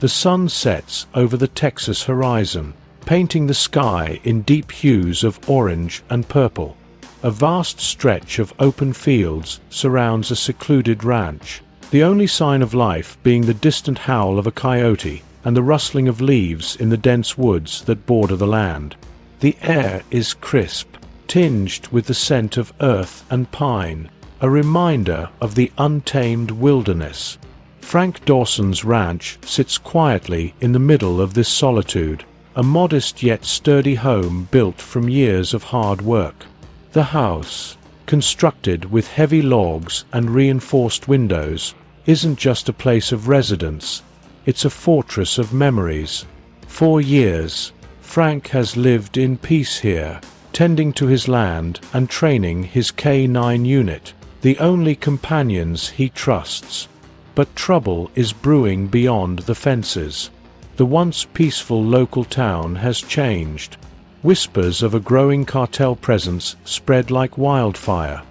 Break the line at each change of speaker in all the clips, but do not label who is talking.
The sun sets over the Texas horizon, painting the sky in deep hues of orange and purple. A vast stretch of open fields surrounds a secluded ranch, the only sign of life being the distant howl of a coyote and the rustling of leaves in the dense woods that border the land. The air is crisp, tinged with the scent of earth and pine, a reminder of the untamed wilderness. Frank Dawson's ranch sits quietly in the middle of this solitude, a modest yet sturdy home built from years of hard work. The house, constructed with heavy logs and reinforced windows, isn't just a place of residence, it's a fortress of memories. For years, Frank has lived in peace here, tending to his land and training his K9 unit, the only companions he trusts. But trouble is brewing beyond the fences. The once peaceful local town has changed. Whispers of a growing cartel presence spread like wildfire.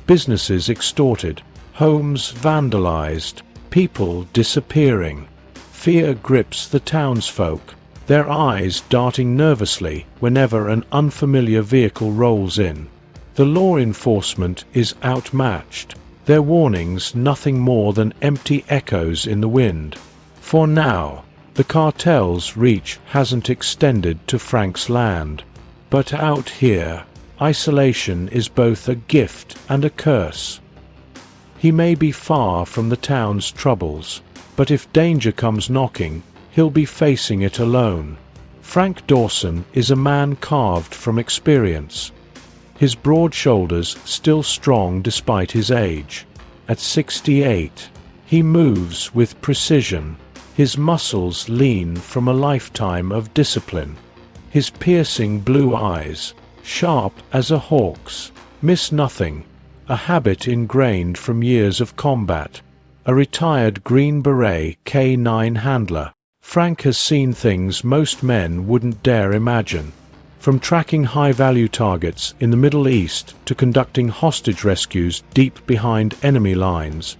Businesses extorted, homes vandalized, people disappearing. Fear grips the townsfolk, their eyes darting nervously whenever an unfamiliar vehicle rolls in. The law enforcement is outmatched, their warnings nothing more than empty echoes in the wind. For now, the cartel's reach hasn't extended to Frank's land. But out here, isolation is both a gift and a curse. He may be far from the town's troubles, but if danger comes knocking, he'll be facing it alone. Frank Dawson is a man carved from experience. His broad shoulders still strong despite his age. At 68, he moves with precision, his muscles lean from a lifetime of discipline. His piercing blue eyes, sharp as a hawk's, miss nothing, a habit ingrained from years of combat. A retired Green Beret K9 handler, Frank has seen things most men wouldn't dare imagine. From tracking high-value targets in the Middle East to conducting hostage rescues deep behind enemy lines.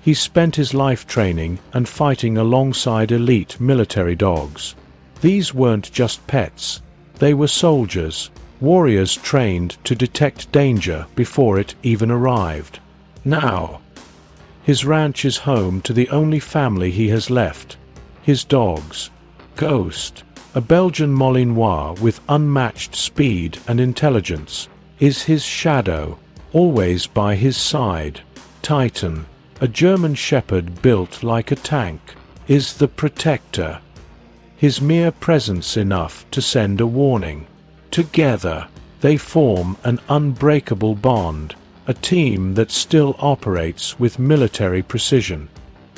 He spent his life training and fighting alongside elite military dogs. These weren't just pets, they were soldiers, warriors trained to detect danger before it even arrived. Now, his ranch is home to the only family he has left, his dogs. Ghost, a Belgian Malinois with unmatched speed and intelligence, is his shadow, always by his side. Titan, a German shepherd built like a tank, is the protector. His mere presence enough to send a warning. Together, they form an unbreakable bond, a team that still operates with military precision.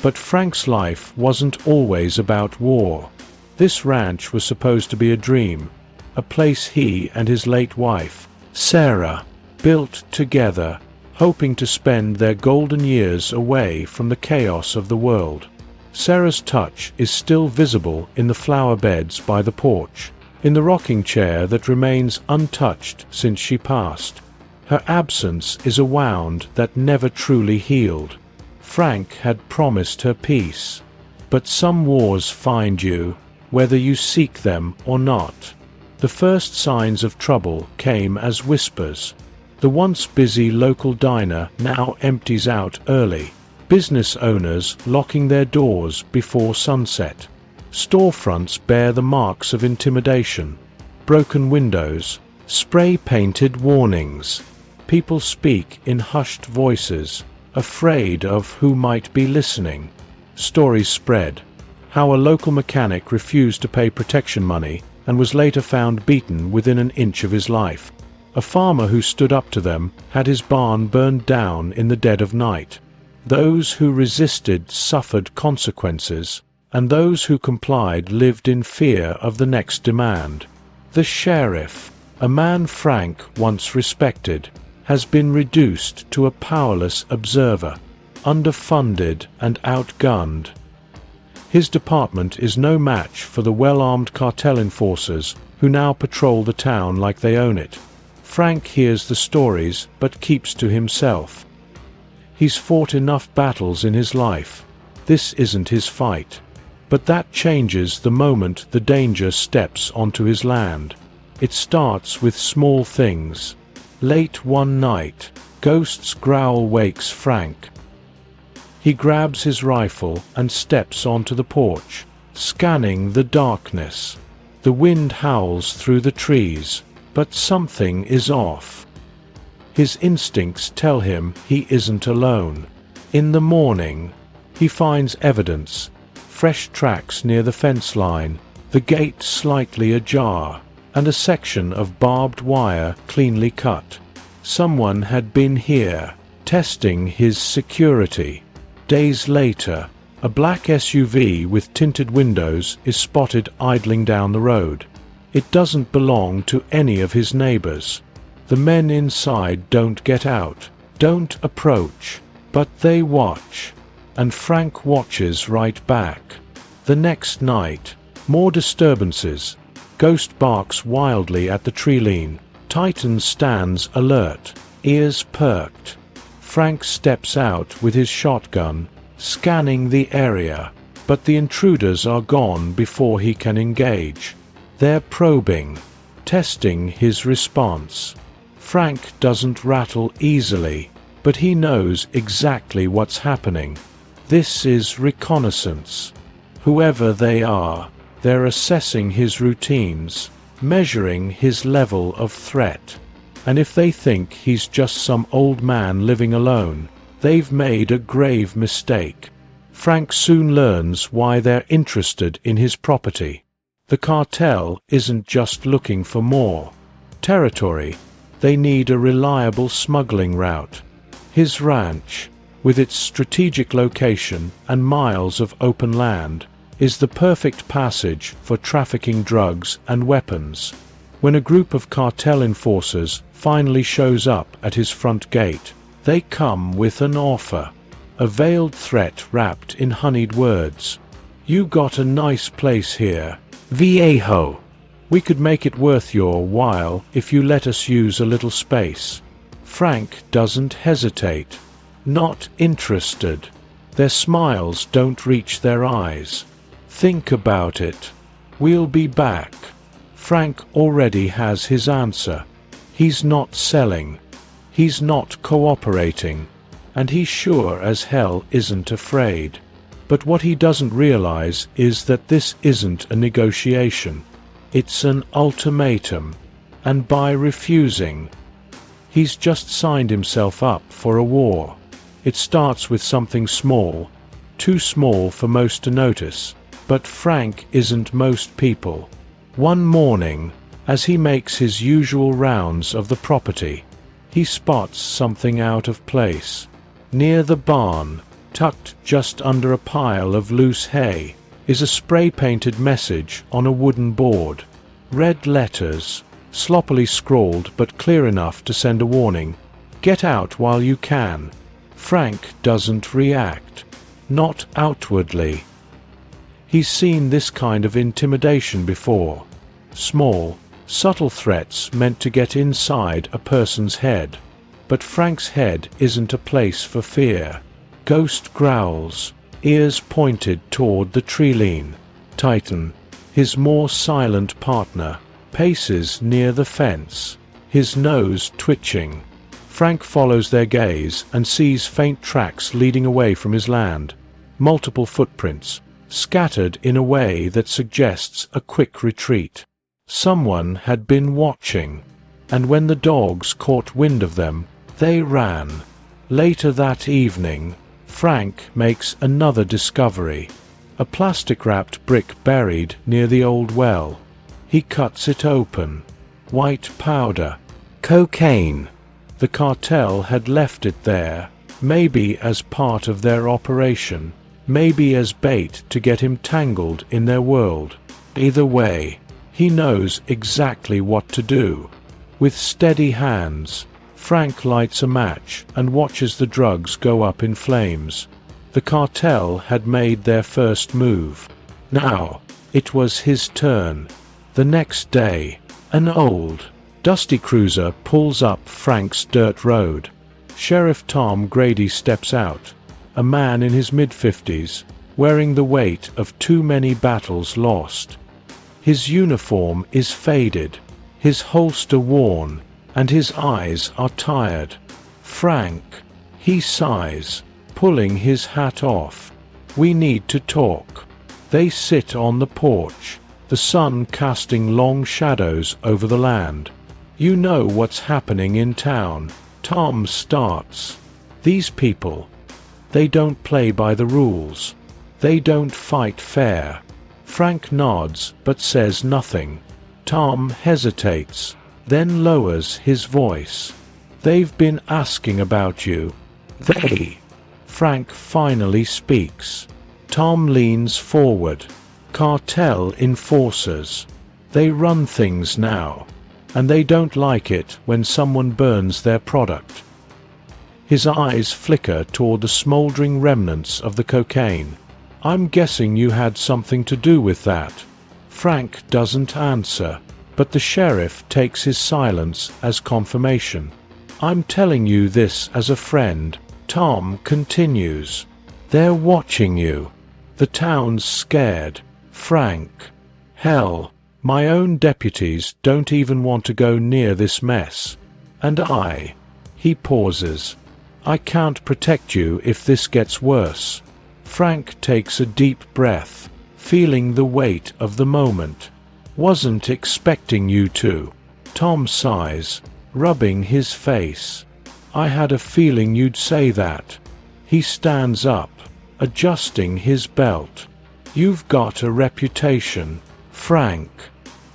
But Frank's life wasn't always about war. This ranch was supposed to be a dream, a place he and his late wife, Sarah, built together, hoping to spend their golden years away from the chaos of the world. Sarah's touch is still visible in the flower beds by the porch, in the rocking chair that remains untouched since she passed. Her absence is a wound that never truly healed. Frank had promised her peace. But some wars find you, whether you seek them or not. The first signs of trouble came as whispers. The once busy local diner now empties out early, business owners locking their doors before sunset. Storefronts bear the marks of intimidation. Broken windows, spray-painted warnings. People speak in hushed voices, afraid of who might be listening. Stories spread. How a local mechanic refused to pay protection money and was later found beaten within an inch of his life. A farmer who stood up to them had his barn burned down in the dead of night. Those who resisted suffered consequences, and those who complied lived in fear of the next demand. The sheriff, a man Frank once respected, has been reduced to a powerless observer, underfunded and outgunned. His department is no match for the well-armed cartel enforcers who now patrol the town like they own it. Frank hears the stories but keeps to himself. He's fought enough battles in his life. This isn't his fight. But that changes the moment the danger steps onto his land. It starts with small things. Late one night, Ghost's growl wakes Frank. He grabs his rifle and steps onto the porch, scanning the darkness. The wind howls through the trees, but something is off. His instincts tell him he isn't alone. In the morning, he finds evidence, fresh tracks near the fence line, the gate slightly ajar, and a section of barbed wire cleanly cut. Someone had been here, testing his security. Days later, a black SUV with tinted windows is spotted idling down the road. It doesn't belong to any of his neighbors. The men inside don't get out, don't approach, but they watch. And Frank watches right back. The next night, more disturbances. Ghost barks wildly at the tree-line. Titan stands alert, ears perked. Frank steps out with his shotgun, scanning the area, but the intruders are gone before he can engage. They're probing, testing his response. Frank doesn't rattle easily, but he knows exactly what's happening. This is reconnaissance. Whoever they are, they're assessing his routines, measuring his level of threat. And if they think he's just some old man living alone, they've made a grave mistake. Frank soon learns why they're interested in his property. The cartel isn't just looking for more territory. They need a reliable smuggling route. His ranch, with its strategic location and miles of open land, is the perfect passage for trafficking drugs and weapons. When a group of cartel enforcers finally shows up at his front gate, they come with an offer. A veiled threat wrapped in honeyed words. "You got a nice place here, viejo. We could make it worth your while if you let us use a little space." Frank doesn't hesitate. Not interested. Their smiles don't reach their eyes. "Think about it. We'll be back." Frank already has his answer. He's not selling. He's not cooperating. And he sure as hell isn't afraid. But what he doesn't realize is that this isn't a negotiation. It's an ultimatum. And by refusing, he's just signed himself up for a war. It starts with something small, too small for most to notice. But Frank isn't most people. One morning, as he makes his usual rounds of the property, he spots something out of place. Near the barn, tucked just under a pile of loose hay, is a spray-painted message on a wooden board. Red letters, sloppily scrawled but clear enough to send a warning. "Get out while you can." Frank doesn't react. Not outwardly. He's seen this kind of intimidation before. Small, subtle threats meant to get inside a person's head. But Frank's head isn't a place for fear. Ghost growls, ears pointed toward the tree-line. Titan, his more silent partner, paces near the fence, his nose twitching. Frank follows their gaze and sees faint tracks leading away from his land. Multiple footprints, scattered in a way that suggests a quick retreat. Someone had been watching, and when the dogs caught wind of them, they ran. Later that evening, Frank makes another discovery. A plastic-wrapped brick buried near the old well. He cuts it open. White powder. Cocaine. The cartel had left it there, maybe as part of their operation, maybe as bait to get him tangled in their world. Either way, he knows exactly what to do. With steady hands, Frank lights a match and watches the drugs go up in flames. The cartel had made their first move. Now, it was his turn. The next day, an old, dusty cruiser pulls up Frank's dirt road. Sheriff Tom Grady steps out, a man in his mid-50s, wearing the weight of too many battles lost. His uniform is faded, his holster worn, and his eyes are tired. "Frank," he sighs, pulling his hat off. "We need to talk." They sit on the porch, the sun casting long shadows over the land. "You know what's happening in town," Tom starts. "These people, they don't play by the rules. They don't fight fair." Frank nods but says nothing. Tom hesitates, then lowers his voice. "They've been asking about you." "They?" Frank finally speaks. Tom leans forward. "Cartel enforcers. They run things now. And they don't like it when someone burns their product." His eyes flicker toward the smoldering remnants of the cocaine. "I'm guessing you had something to do with that." Frank doesn't answer, but the sheriff takes his silence as confirmation. "I'm telling you this as a friend," Tom continues. "They're watching you. The town's scared, Frank. Hell, my own deputies don't even want to go near this mess. And he pauses. "I can't protect you if this gets worse." Frank takes a deep breath, feeling the weight of the moment. "Wasn't expecting you to." Tom sighs, rubbing his face. "I had a feeling you'd say that." He stands up, adjusting his belt. "You've got a reputation, Frank.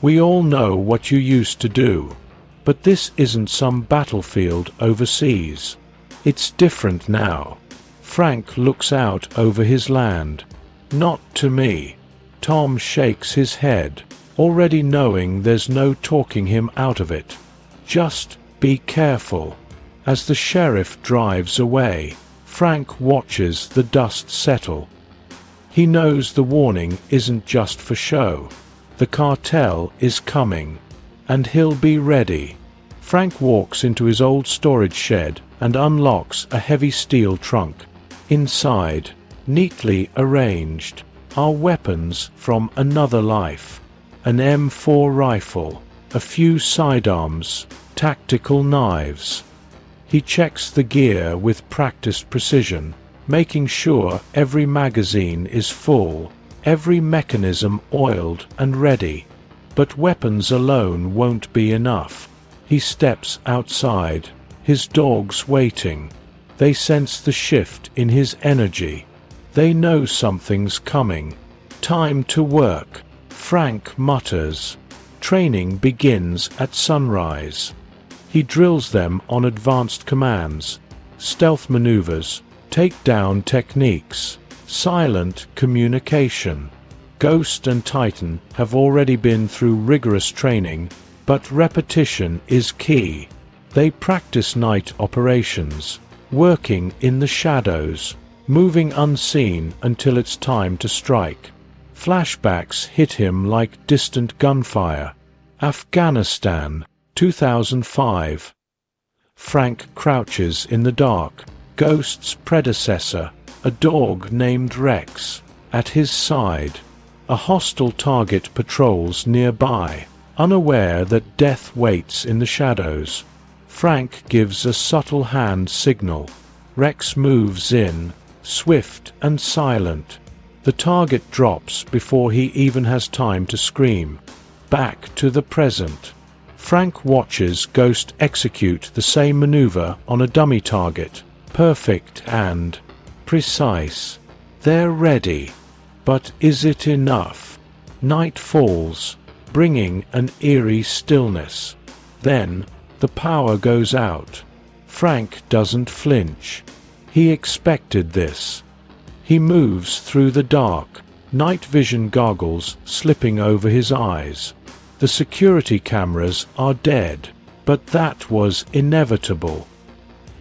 We all know what you used to do. But this isn't some battlefield overseas. It's different now." Frank looks out over his land. "Not to me." Tom shakes his head, already knowing there's no talking him out of it. "Just be careful." As the sheriff drives away, Frank watches the dust settle. He knows the warning isn't just for show. The cartel is coming, and he'll be ready. Frank walks into his old storage shed and unlocks a heavy steel trunk. Inside, neatly arranged, are weapons from another life. An M4 rifle, a few sidearms, tactical knives. He checks the gear with practiced precision, making sure every magazine is full, every mechanism oiled and ready. But weapons alone won't be enough. He steps outside, his dogs waiting. They sense the shift in his energy. They know something's coming. "Time to work," Frank mutters. Training begins at sunrise. He drills them on advanced commands, stealth maneuvers, takedown techniques, silent communication. Ghost and Titan have already been through rigorous training, but repetition is key. They practice night operations, working in the shadows, moving unseen until it's time to strike. Flashbacks hit him like distant gunfire. Afghanistan, 2005. Frank crouches in the dark, Ghost's predecessor, a dog named Rex, at his side. A hostile target patrols nearby, unaware that death waits in the shadows. Frank gives a subtle hand signal. Rex moves in, swift and silent. The target drops before he even has time to scream. Back to the present. Frank watches Ghost execute the same maneuver on a dummy target. Perfect and precise. They're ready. But is it enough? Night falls, bringing an eerie stillness. Then, the power goes out. Frank doesn't flinch. He expected this. He moves through the dark, night vision goggles slipping over his eyes. The security cameras are dead, but that was inevitable.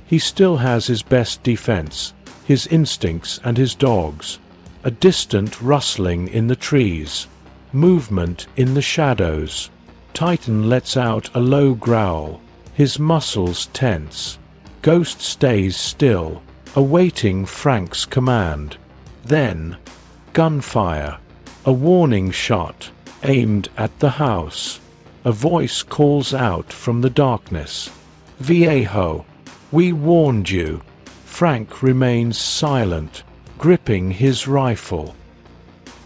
He still has his best defense, his instincts and his dogs. A distant rustling in the trees. Movement in the shadows. Titan lets out a low growl, his muscles tense. Ghost stays still, awaiting Frank's command. Then, Gunfire. A warning shot, aimed at the house. A voice calls out from the darkness. "Viejo, we warned you." Frank remains silent, gripping his rifle.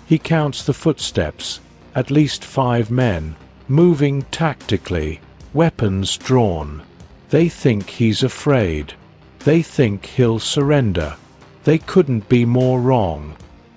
He counts the footsteps, at least 5 men, moving tactically, weapons drawn. They think he's afraid. They think he'll surrender. They couldn't be more wrong.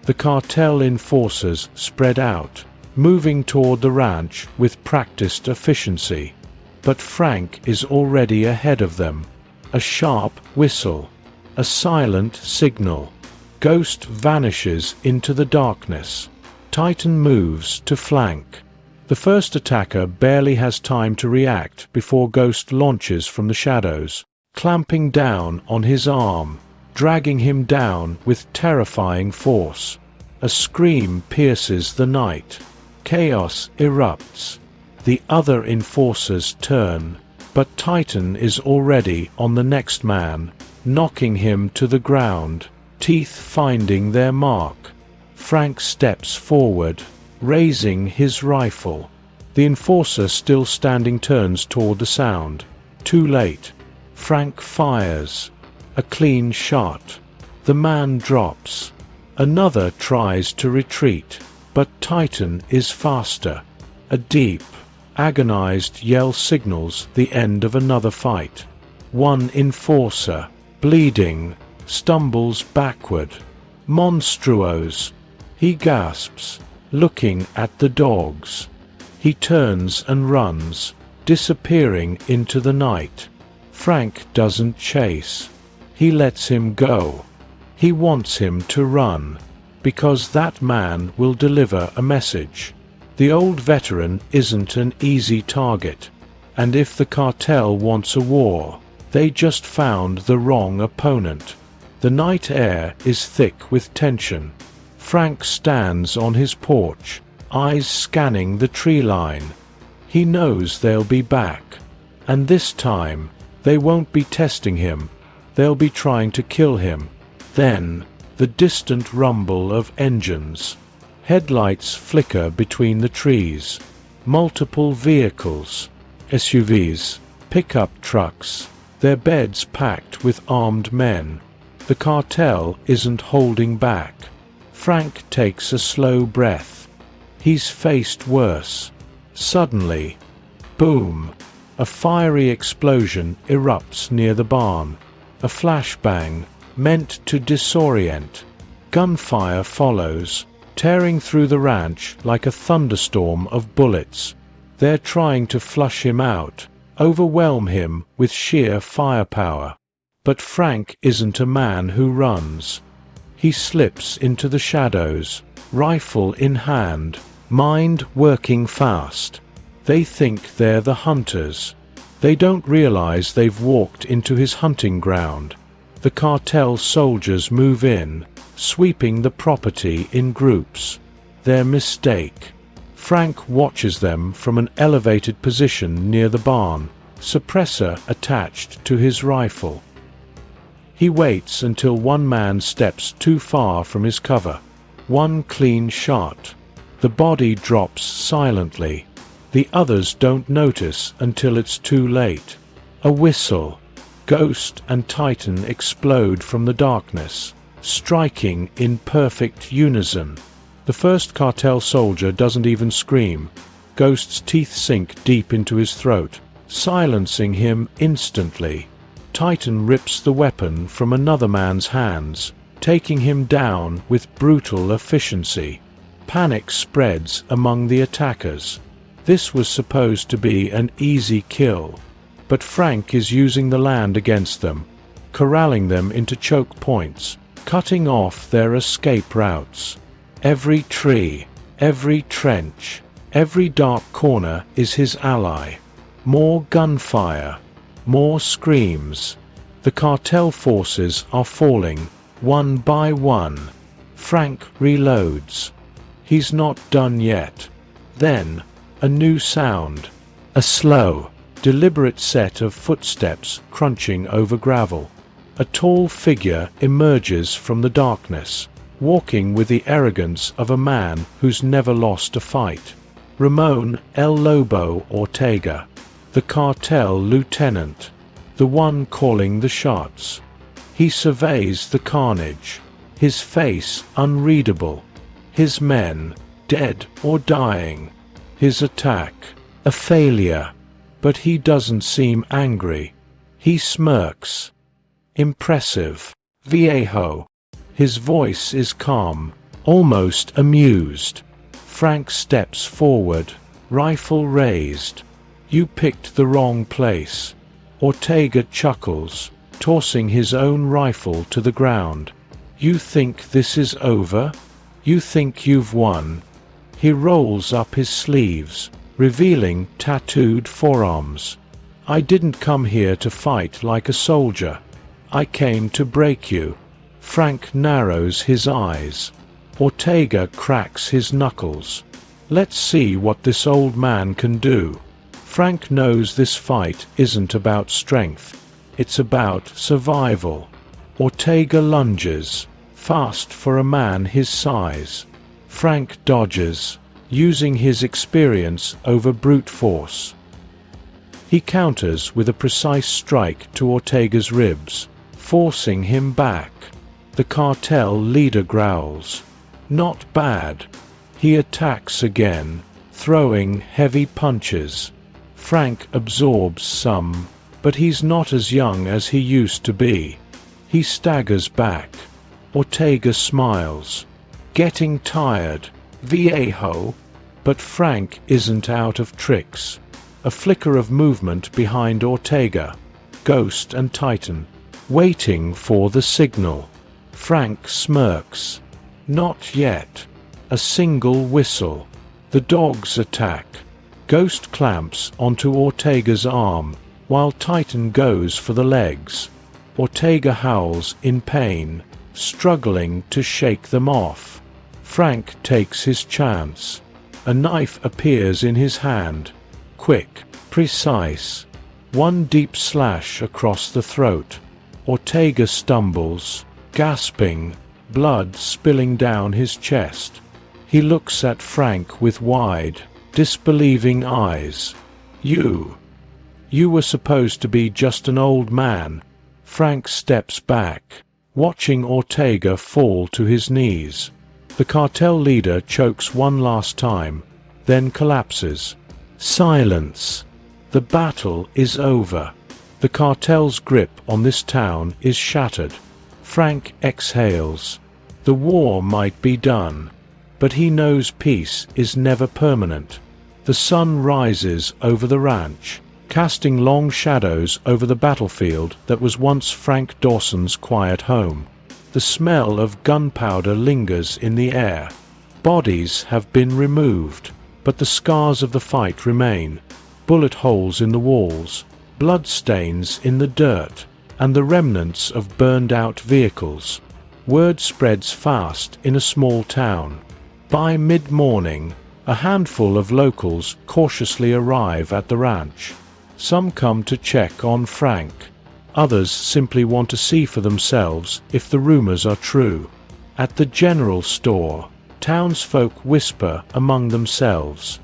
The cartel enforcers spread out, moving toward the ranch with practiced efficiency. But Frank is already ahead of them. A sharp whistle. A silent signal. Ghost vanishes into the darkness. Titan moves to flank. The first attacker barely has time to react before Ghost launches from the shadows, clamping down on his arm, dragging him down with terrifying force. A scream pierces the night. Chaos erupts. The other enforcers turn, but Titan is already on the next man, knocking him to the ground, teeth finding their mark. Frank steps forward, raising his rifle. The enforcer still standing turns toward the sound. Too late. Frank fires. A clean shot. The man drops. Another tries to retreat, but Titan is faster. A deep, agonized yell signals the end of another fight. One enforcer, bleeding, stumbles backward. Monstruos. He gasps, looking at the dogs. He turns and runs, disappearing into the night. Frank doesn't chase. He lets him go. He wants him to run, because that man will deliver a message. The old veteran isn't an easy target, and if the cartel wants a war, they just found the wrong opponent. The night air is thick with tension. Frank stands on his porch, eyes scanning the tree line. He knows they'll be back, and this time, they won't be testing him. They'll be trying to kill him. Then, the distant rumble of engines. Headlights flicker between the trees. Multiple vehicles. SUVs, pickup trucks, their beds packed with armed men. The cartel isn't holding back. Frank takes a slow breath. He's faced worse. Suddenly, boom! A fiery explosion erupts near the barn. A flashbang, meant to disorient. Gunfire follows, tearing through the ranch like a thunderstorm of bullets. They're trying to flush him out, overwhelm him with sheer firepower. But Frank isn't a man who runs. He slips into the shadows, rifle in hand, mind working fast. They think they're the hunters. They don't realize they've walked into his hunting ground. The cartel soldiers move in, sweeping the property in groups. Their mistake. Frank watches them from an elevated position near the barn, suppressor attached to his rifle. He waits until one man steps too far from his cover. One clean shot. The body drops silently. The others don't notice until it's too late. A whistle. Ghost and Titan explode from the darkness, striking in perfect unison. The first cartel soldier doesn't even scream. Ghost's teeth sink deep into his throat, silencing him instantly. Titan rips the weapon from another man's hands, taking him down with brutal efficiency. Panic spreads among the attackers. This was supposed to be an easy kill, but Frank is using the land against them, corralling them into choke points, cutting off their escape routes. Every tree, every trench, every dark corner is his ally. More gunfire, more screams. The cartel forces are falling, one by one. Frank reloads. He's not done yet. Then, a new sound. A slow, deliberate set of footsteps crunching over gravel. A tall figure emerges from the darkness. walking with the arrogance of a man who's never lost a fight. Ramon El Lobo Ortega, the cartel lieutenant, the one calling the shots. He surveys the carnage, his face unreadable, his men dead or dying, his attack a failure. But he doesn't seem angry. He smirks. Impressive, viejo. His voice is calm, almost amused. Frank steps forward, rifle raised. You picked the wrong place. Ortega chuckles, tossing his own rifle to the ground. You think this is over? You think you've won? He rolls up his sleeves, revealing tattooed forearms. I didn't come here to fight like a soldier. I came to break you. Frank narrows his eyes. Ortega cracks his knuckles. Let's see what this old man can do. Frank knows this fight isn't about strength. It's about survival. Ortega lunges, fast for a man his size. Frank dodges, using his experience over brute force. He counters with a precise strike to Ortega's ribs, forcing him back. The cartel leader growls. Not bad. He attacks again, throwing heavy punches. Frank absorbs some, but he's not as young as he used to be. He staggers back. Ortega smiles. Getting tired, viejo? But Frank isn't out of tricks. A flicker of movement behind Ortega, Ghost and Titan, waiting for the signal. Frank smirks. Not yet. A single whistle. The dogs attack. Ghost clamps onto Ortega's arm, while Titan goes for the legs. Ortega howls in pain, struggling to shake them off. Frank takes his chance. A knife appears in his hand. Quick, precise. One deep slash across the throat. Ortega stumbles, gasping, blood spilling down his chest. He looks at Frank with wide, disbelieving eyes. You were supposed to be just an old man. Frank steps back, watching Ortega fall to his knees. The cartel leader chokes one last time, then collapses. Silence. The battle is over. The cartel's grip on this town is shattered. Frank exhales. The war might be done, but he knows peace is never permanent. The sun rises over the ranch, casting long shadows over the battlefield that was once Frank Dawson's quiet home. The smell of gunpowder lingers in the air. Bodies have been removed, but the scars of the fight remain. Bullet holes in the walls, blood stains in the dirt, and the remnants of burned-out vehicles. Word spreads fast in a small town. By mid-morning, a handful of locals cautiously arrive at the ranch. Some come to check on Frank. Others simply want to see for themselves if the rumors are true. At the general store, townsfolk whisper among themselves.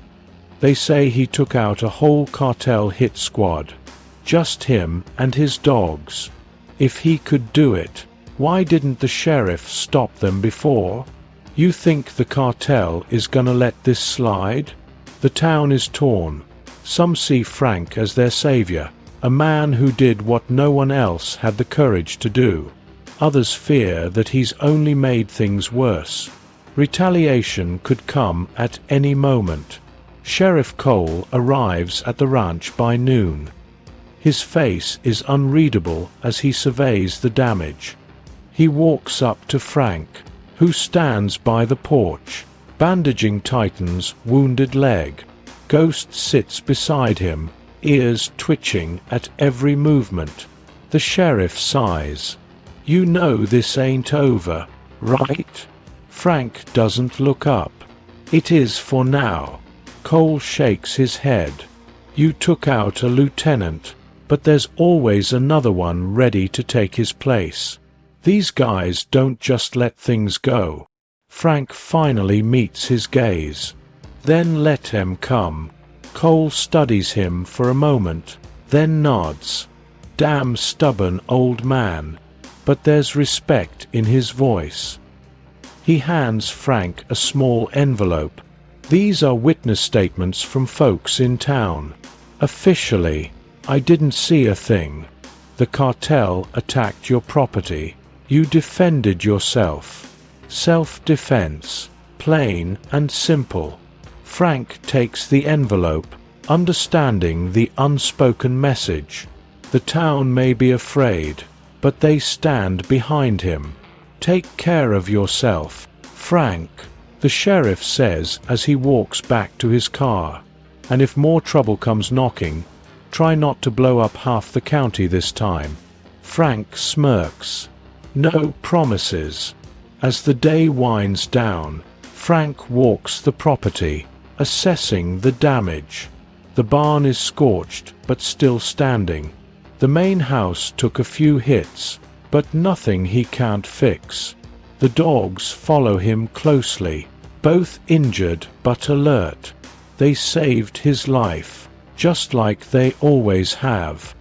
They say he took out a whole cartel hit squad. Just him and his dogs. If he could do it, why didn't the sheriff stop them before? You think the cartel is gonna let this slide? The town is torn. Some see Frank as their savior, a man who did what no one else had the courage to do. Others fear that he's only made things worse. Retaliation could come at any moment. Sheriff Cole arrives at the ranch by noon. His face is unreadable as he surveys the damage. He walks up to Frank, who stands by the porch, bandaging Titan's wounded leg. Ghost sits beside him, ears twitching at every movement. The sheriff sighs. You know this ain't over, right? Frank doesn't look up. It is for now. Cole shakes his head. You took out a lieutenant, but there's always another one ready to take his place. These guys don't just let things go. Frank finally meets his gaze. Then let him come. Cole studies him for a moment, then nods. Damn stubborn old man. But there's respect in his voice. He hands Frank a small envelope. These are witness statements from folks in town. Officially, I didn't see a thing. The cartel attacked your property. You defended yourself. Self-defense. Plain and simple. Frank takes the envelope, understanding the unspoken message. The town may be afraid, but they stand behind him. Take care of yourself, Frank, the sheriff says as he walks back to his car. And if more trouble comes knocking, try not to blow up half the county this time. Frank smirks. No promises. As the day winds down, Frank walks the property, assessing the damage. The barn is scorched, but still standing. The main house took a few hits, but nothing he can't fix. The dogs follow him closely, both injured but alert. They saved his life, just like they always have.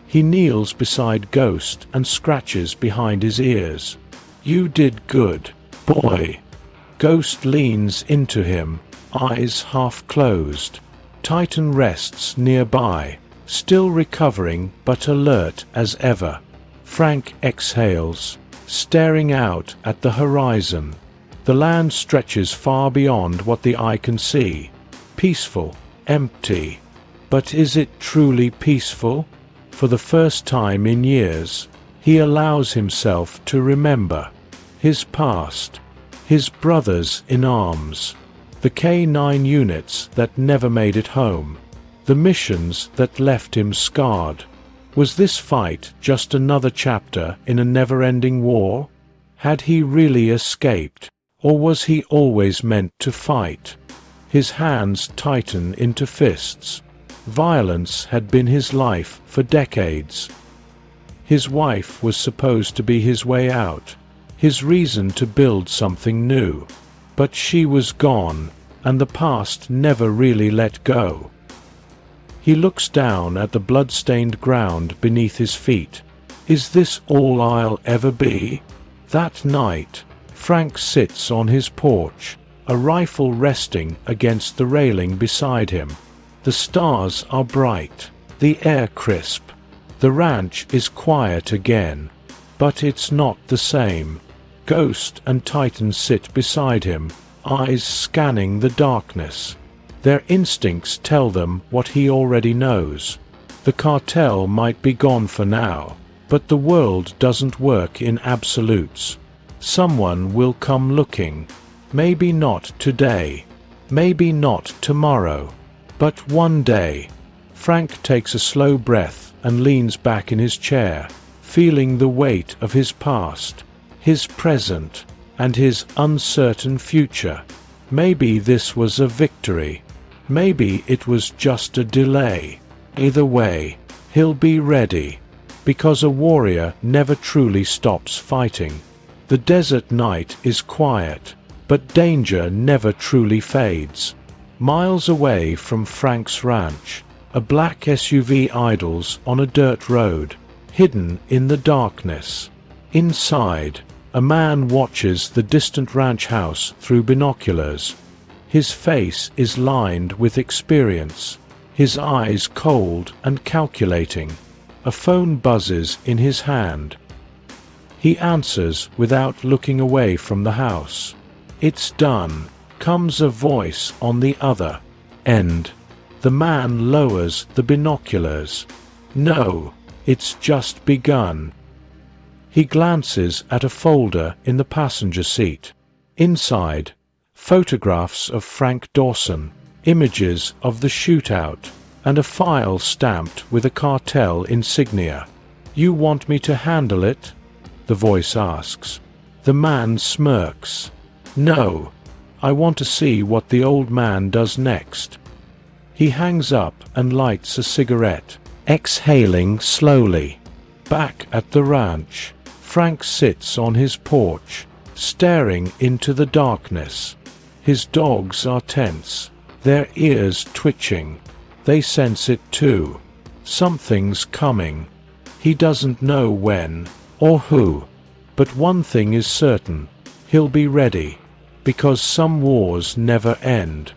He kneels beside Ghost and scratches behind his ears. You did good, boy. Ghost leans into him, eyes half closed. Titan rests nearby, still recovering but alert as ever. Frank exhales, staring out at the horizon. The land stretches far beyond what the eye can see. Peaceful, empty. But is it truly peaceful? For the first time in years, he allows himself to remember his past, his brothers in arms, the K9 units that never made it home, the missions that left him scarred. Was this fight just another chapter in a never-ending war? Had he really escaped, or was he always meant to fight? His hands tighten into fists. Violence had been his life for decades. His wife was supposed to be his way out, his reason to build something new. But she was gone, and the past never really let go. He looks down at the blood-stained ground beneath his feet. Is this all I'll ever be? That night, Frank sits on his porch, a rifle resting against the railing beside him. The stars are bright, the air crisp. The ranch is quiet again, but it's not the same. Ghost and Titan sit beside him, eyes scanning the darkness. Their instincts tell them what he already knows. The cartel might be gone for now, but the world doesn't work in absolutes. Someone will come looking. Maybe not today, maybe not tomorrow, but one day. Frank takes a slow breath and leans back in his chair, feeling the weight of his past, his present, and his uncertain future. Maybe this was a victory. Maybe it was just a delay. Either way, he'll be ready, because a warrior never truly stops fighting. The desert night is quiet, but danger never truly fades. Miles away from Frank's ranch, a black SUV idles on a dirt road, hidden in the darkness. Inside, a man watches the distant ranch house through binoculars. His face is lined with experience, his eyes cold and calculating. A phone buzzes in his hand. He answers without looking away from the house. It's done, comes a voice on the other end. The man lowers the binoculars. No, it's just begun. He glances at a folder in the passenger seat. Inside, photographs of Frank Dawson, images of the shootout, and a file stamped with a cartel insignia. You want me to handle it? The voice asks. The man smirks. No, I want to see what the old man does next. He hangs up and lights a cigarette, exhaling slowly. Back at the ranch, Frank sits on his porch, staring into the darkness. His dogs are tense, their ears twitching. They sense it too. Something's coming. He doesn't know when or who. But one thing is certain, he'll be ready. Because some wars never end.